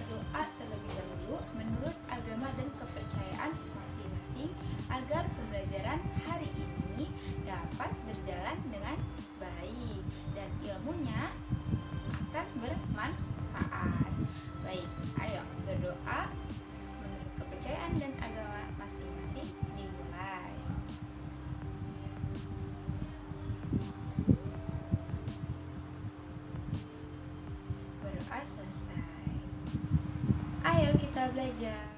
berdoa terlebih dahulu menurut agama dan kepercayaan masing-masing agar pembelajaran hari ini dapat berjalan dengan baik dan ilmunya akan bermanfaat. Baik, ayo berdoa menurut kepercayaan dan agama masing-masing dimulai. Berdoa selesai. Ayo kita belajar.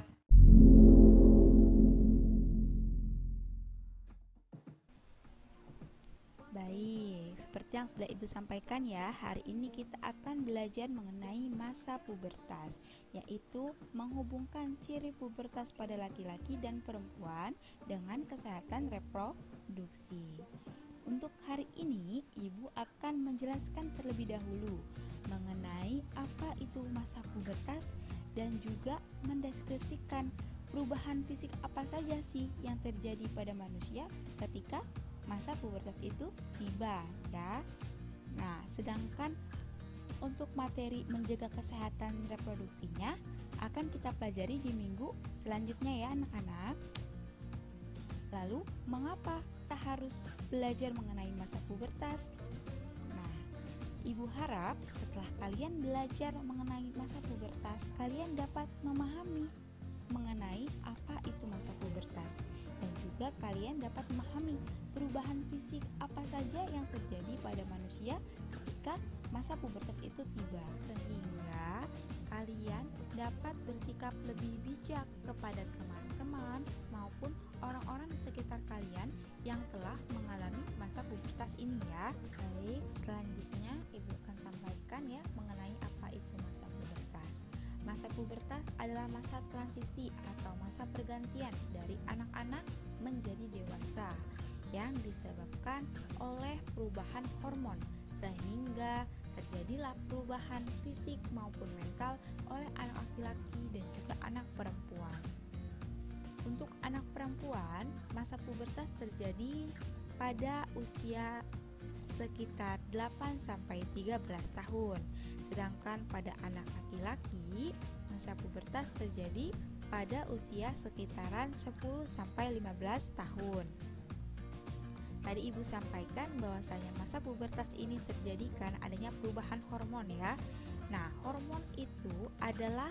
Baik, seperti yang sudah Ibu sampaikan ya, hari ini kita akan belajar mengenai masa pubertas, yaitu menghubungkan ciri pubertas pada laki-laki dan perempuan dengan kesehatan reproduksi. Untuk hari ini, Ibu akan menjelaskan terlebih dahulu mengenai apa itu masa pubertas dan juga mendeskripsikan perubahan fisik apa saja sih yang terjadi pada manusia ketika masa pubertas itu tiba ya. Nah, sedangkan untuk materi menjaga kesehatan reproduksinya akan kita pelajari di minggu selanjutnya ya anak-anak. Lalu, mengapa kita harus belajar mengenai masa pubertas? Nah, Ibu harap setelah kalian belajar mengenai masa pubertas, kalian dapat memahami mengenai apa itu masa pubertas dan juga kalian dapat memahami perubahan fisik apa saja yang terjadi pada manusia ketika masa pubertas itu tiba, sehingga kalian dapat bersikap lebih bijak kepada teman-teman maupun orang-orang di sekitar kalian yang telah mengalami masa pubertas ini ya. Baik, selanjutnya Ibu akan sampaikan ya mengenai apa itu masa pubertas. Masa pubertas adalah masa transisi atau masa pergantian dari anak-anak menjadi dewasa yang disebabkan oleh perubahan hormon, sehingga terjadilah perubahan fisik maupun mental oleh anak laki-laki dan juga anak perempuan. Untuk anak perempuan, masa pubertas terjadi pada usia sekitar 8-13 tahun. Sedangkan pada anak laki-laki, masa pubertas terjadi pada usia sekitaran 10-15 tahun. Tadi Ibu sampaikan bahwasanya masa pubertas ini terjadi karena adanya perubahan hormon ya. Nah, hormon itu adalah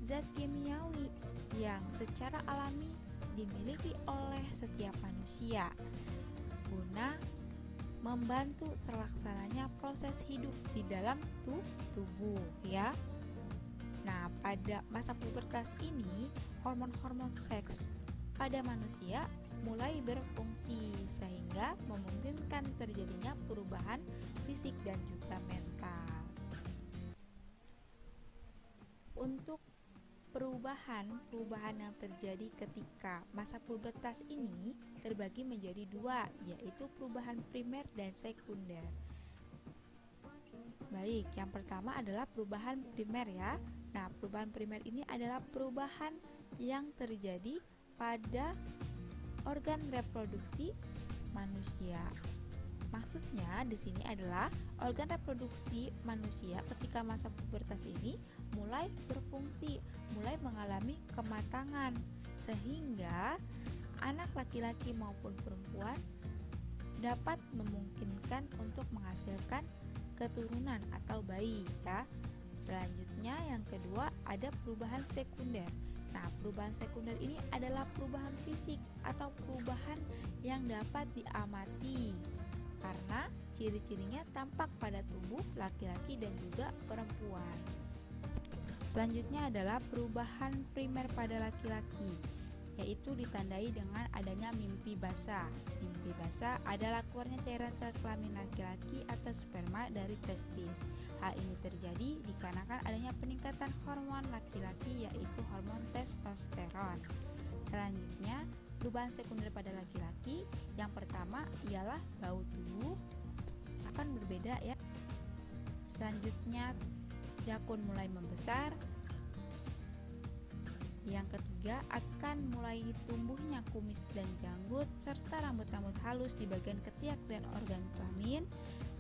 zat kimiawi yang secara alami dimiliki oleh setiap manusia guna membantu terlaksananya proses hidup di dalam tubuh ya. Nah, pada masa pubertas ini hormon-hormon seks pada manusia mulai berfungsi sehingga memungkinkan terjadinya perubahan fisik dan juga mental. Untuk perubahan yang terjadi ketika masa pubertas ini terbagi menjadi dua, yaitu perubahan primer dan sekunder. Baik, yang pertama adalah perubahan primer ya. Nah, perubahan primer ini adalah perubahan yang terjadi pada organ reproduksi manusia. Maksudnya di sini adalah organ reproduksi manusia ketika masa pubertas ini mulai berfungsi, mulai mengalami kematangan, sehingga anak laki-laki maupun perempuan dapat memungkinkan untuk menghasilkan keturunan atau bayi ya. Selanjutnya yang kedua ada perubahan sekunder. Nah, perubahan sekunder ini adalah perubahan fisik atau perubahan yang dapat diamati karena ciri-cirinya tampak pada tubuh laki-laki dan juga perempuan. Selanjutnya adalah perubahan primer pada laki-laki, yaitu ditandai dengan adanya mimpi basah. Mimpi basah adalah keluarnya cairan sel kelamin laki-laki atau sperma dari testis. Hal ini terjadi dikarenakan adanya peningkatan hormon laki-laki, yaitu hormon testosteron. Selanjutnya, perubahan sekunder pada laki-laki yang pertama ialah bau tubuh akan berbeda ya. Selanjutnya, jakun mulai membesar. Yang ketiga, akan mulai tumbuhnya kumis dan janggut serta rambut-rambut halus di bagian ketiak dan organ kelamin.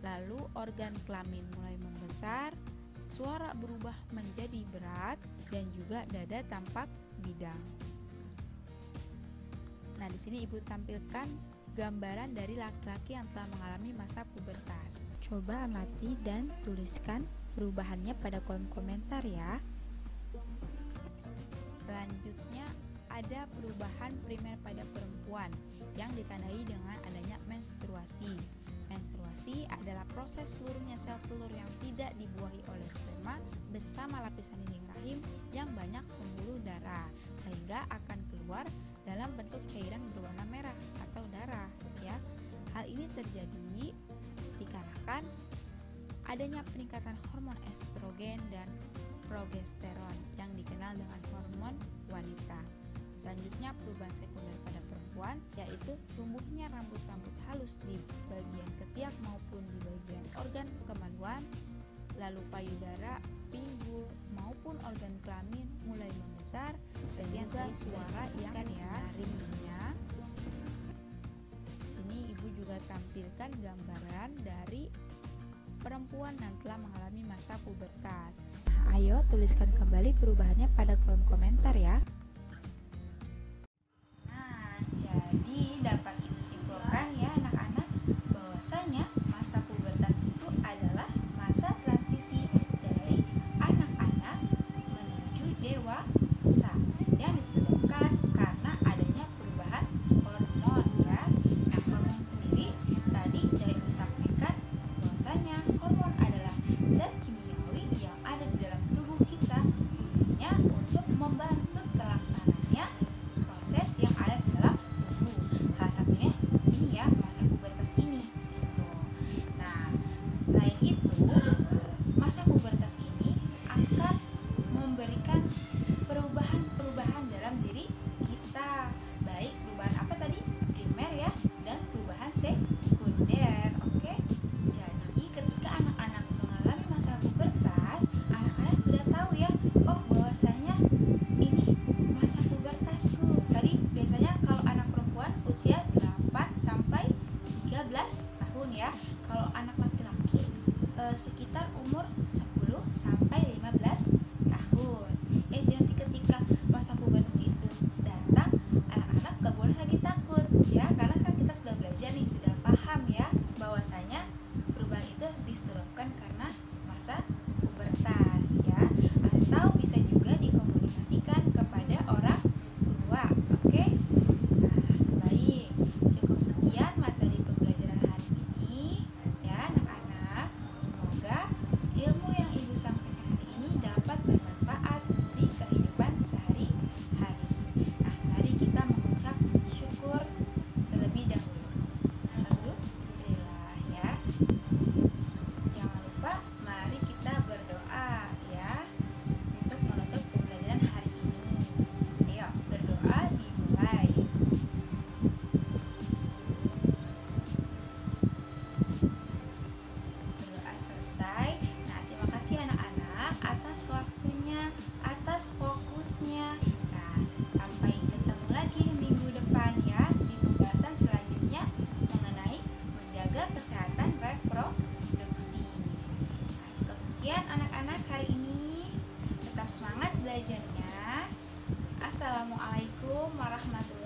Lalu organ kelamin mulai membesar, suara berubah menjadi berat, dan juga dada tampak bidang. Nah, di sini Ibu tampilkan gambaran dari laki-laki yang telah mengalami masa pubertas. Coba amati dan tuliskan perubahannya pada kolom komentar ya. Selanjutnya ada perubahan primer pada perempuan yang ditandai dengan adanya menstruasi. Menstruasi adalah proses seluruhnya sel telur yang tidak dibuahi oleh sperma bersama lapisan dinding rahim yang banyak pembuluh darah, sehingga akan keluar dalam bentuk cairan berwarna merah atau darah ya. Hal ini terjadi dikarenakan adanya peningkatan hormon estrogen dan progesteron yang dikenal dengan hormon wanita. Selanjutnya perubahan sekunder pada perempuan yaitu tumbuhnya rambut-rambut halus di bagian ketiak maupun di bagian organ kemaluan, lalu payudara, pinggul maupun organ kelamin mulai membesar, dan juga suara yang nyaringnya. Sini Ibu juga tampilkan gambaran dari perempuan yang telah mengalami masa pubertas. Ayo tuliskan kembali perubahannya pada kolom komentar ya. Nah, jadi dapat Ibu simpulkan ya anak-anak, bahwasanya masa pubertas itu adalah masa transisi dari anak-anak menuju dewasa yang disebabkan karena adanya perubahan hormon ya. Nah, hormon sendiri tadi sudah Ibu sampaikan bahwasanya hormon adalah zat kimiawi yang ada di dalam tubuh kita, gunanya untuk membantu terlaksananya proses yang ada di dalam tubuh. Salah satunya ini ya, masa pubertas ini gitu. Nah, selain itu masa pubertas ini akan memberikan perubahan-perubahan dalam diri kita, baik perubahan apa tadi? Primer ya, dan perubahan sekunder. Oke. Jadi ketika anak-anak mengalami masa pubertas, anak-anak sudah tahu ya, oh bahwasanya ini masa pubertasku. Tadi biasanya kalau anak perempuan usia 8 sampai 13 tahun ya. Kalau anak laki-laki sekitar umur 10 sampai 15 tahun. Jadi ketika masa pubertas itu datang, anak-anak gak boleh lagi takut ya, karena kan kita sudah belajar nih, sudah paham ya bahwasanya perubahan itu disebabkan karena masa pubertas ya, atau bisa juga dikomunikasikan kepada orang tua. Oke. Nah, baik, cukup sekian materi pembelajaran hari ini ya anak-anak. Semoga ilmu yang Ibu sampaikan hari ini dapat bermanfaat di kehidupan sehari-hari. Nah, mari kita mengucap syukur terlebih dahulu. Alhamdulillah ya. Jangan lupa mari kita berdoa ya untuk menutup pembelajaran hari ini. Ayo berdoa dimulai. Berdoa selesai. Nah, terima kasih anak-anak atas waktunya, atas fokusnya. Nah, sampai ketemu lagi minggu depan ya di pembahasan selanjutnya mengenai menjaga kesehatan reproduksi. Nah, cukup sekian anak-anak hari ini. Tetap semangat belajarnya. Assalamualaikum warahmatullahi